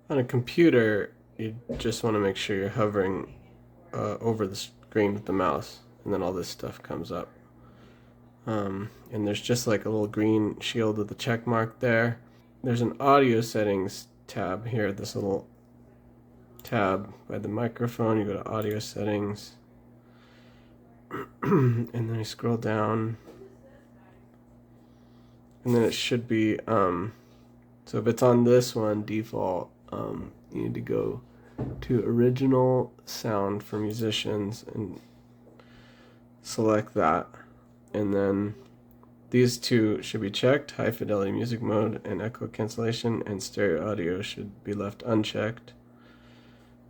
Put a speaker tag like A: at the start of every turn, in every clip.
A: On a computer, you just want to make sure you're hovering over the screen with the mouse, and then all this stuff comes up. And there's just like a little green shield with a check mark there. There's an audio settings tab here, this little tab by the microphone. You go to audio settings, and then you scroll down, and then it should be, so if it's on this one, default, you need to go to original sound for musicians and select that. And then these two should be checked, high fidelity music mode and echo cancellation, and stereo audio should be left unchecked.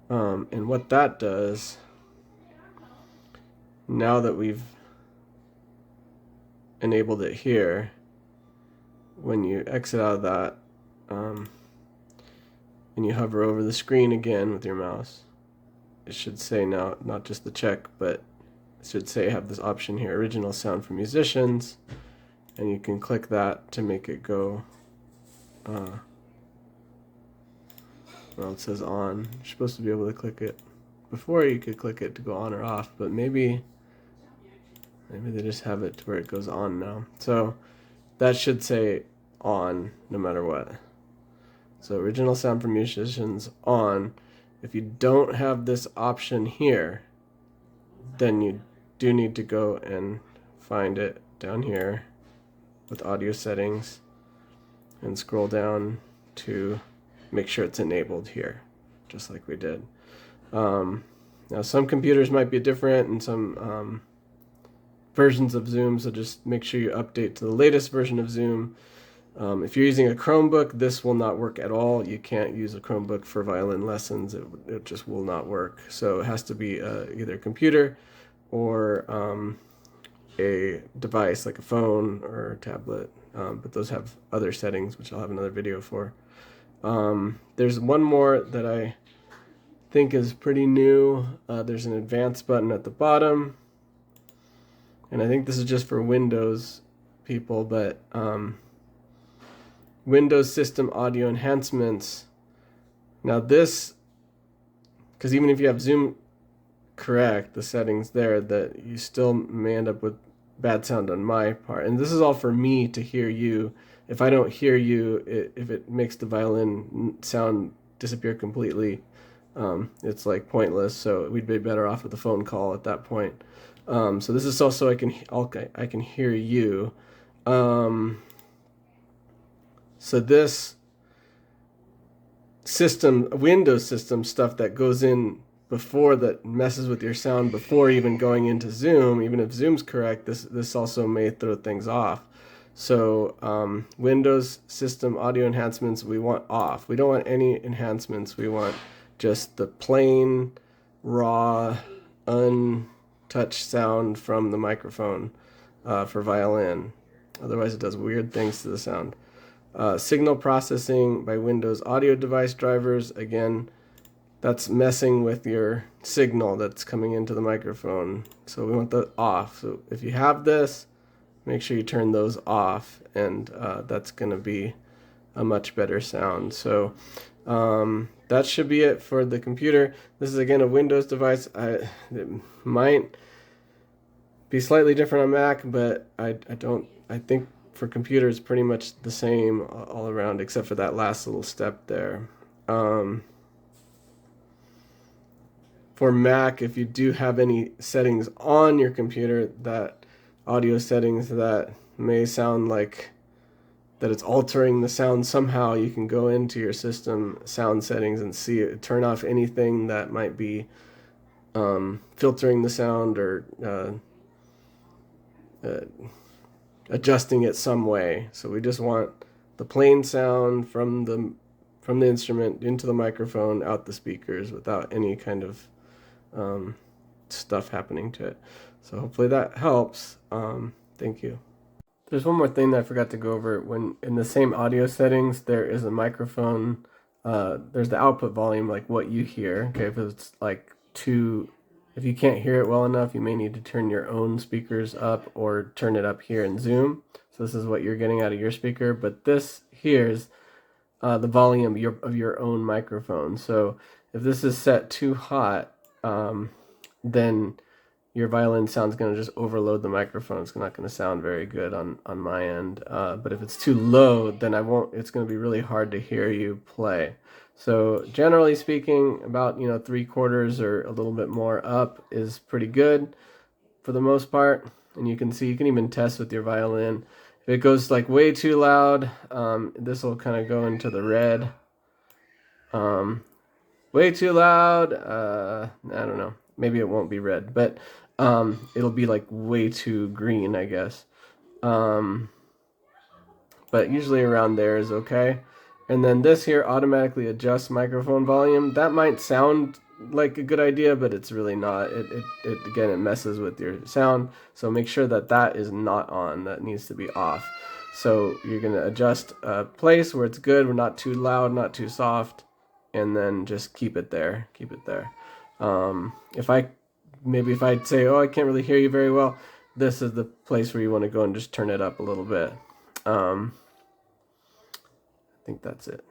A: And what that does, now that we've enabled it here, when you exit out of that, and you hover over the screen again with your mouse, it should say now, not just the check, but it should say have this option here, original sound for musicians, and you can click that to make it go, well, it says on. You're supposed to be able to click it. Before you could click it to go on or off, but maybe they just have it to where it goes on now. So that should say on no matter what. So original sound for musicians on. If you don't have this option here, then you do need to go and find it down here with audio settings and scroll down to make sure it's enabled here, just like we did. Now some computers might be different, and some versions of Zoom, so just make sure you update to the latest version of Zoom. If you're using a Chromebook, this will not work at all. You can't use a Chromebook for violin lessons. It just will not work. So it has to be either a computer or a device like a phone or a tablet. But those have other settings, which I'll have another video for. There's one more that I think is pretty new. There's an advanced button at the bottom. And I think this is just for Windows people, but Windows System Audio Enhancements. Now this, because even if you have Zoom correct, the settings there, that you still may end up with bad sound on my part. And this is all for me to hear you. If I don't hear you, if it makes the violin sound disappear completely, it's like pointless. So we'd be better off with a phone call at that point. So this is also I can hear you. So this system, Windows system stuff that goes in before, that messes with your sound before even going into Zoom, even if Zoom's correct, this also may throw things off. So Windows system audio enhancements we want off. We don't want any enhancements. We want just the plain, raw, untouched sound from the microphone for violin. Otherwise it does weird things to the sound. Signal processing by Windows audio device drivers. Again, that's messing with your signal that's coming into the microphone. So we want that off. So if you have this, make sure you turn those off, and that's going to be a much better sound. So that should be it for the computer. This is again a Windows device. It might be slightly different on Mac, but I think for computers pretty much the same all around, except for that last little step there. For Mac, if you do have any settings on your computer, that audio settings that may sound like that it's altering the sound somehow, you can go into your system sound settings and see it, turn off anything that might be filtering the sound or adjusting it some way. So we just want the plain sound from the instrument into the microphone, out the speakers, without any kind of stuff happening to it. So hopefully that helps. Thank you. There's one more thing that I forgot to go over. When in the same audio settings, there is a microphone. There's the output volume, like what you hear. Okay, if it's like if you can't hear it well enough, you may need to turn your own speakers up or turn it up here in Zoom. So this is what you're getting out of your speaker. But this here is the volume of your own microphone. So if this is set too hot, then your violin sound's going to just overload the microphone. It's not going to sound very good on my end. But if it's too low, then it's going to be really hard to hear you play. So generally speaking, about 3/4 or a little bit more up is pretty good for the most part. And you can even test with your violin. If it goes like way too loud, this will kind of go into the red. Way too loud, I don't know. Maybe it won't be red, but it'll be like way too green, I guess. But usually around there is okay. And then this here automatically adjusts microphone volume. That might sound like a good idea, but it's really not. Again, it messes with your sound. So make sure that is not on. That needs to be off. So you're going to adjust a place where it's good. We're not too loud, not too soft. And then just keep it there. Keep it there. If I say, oh, I can't really hear you very well, this is the place where you want to go and just turn it up a little bit. I think that's it.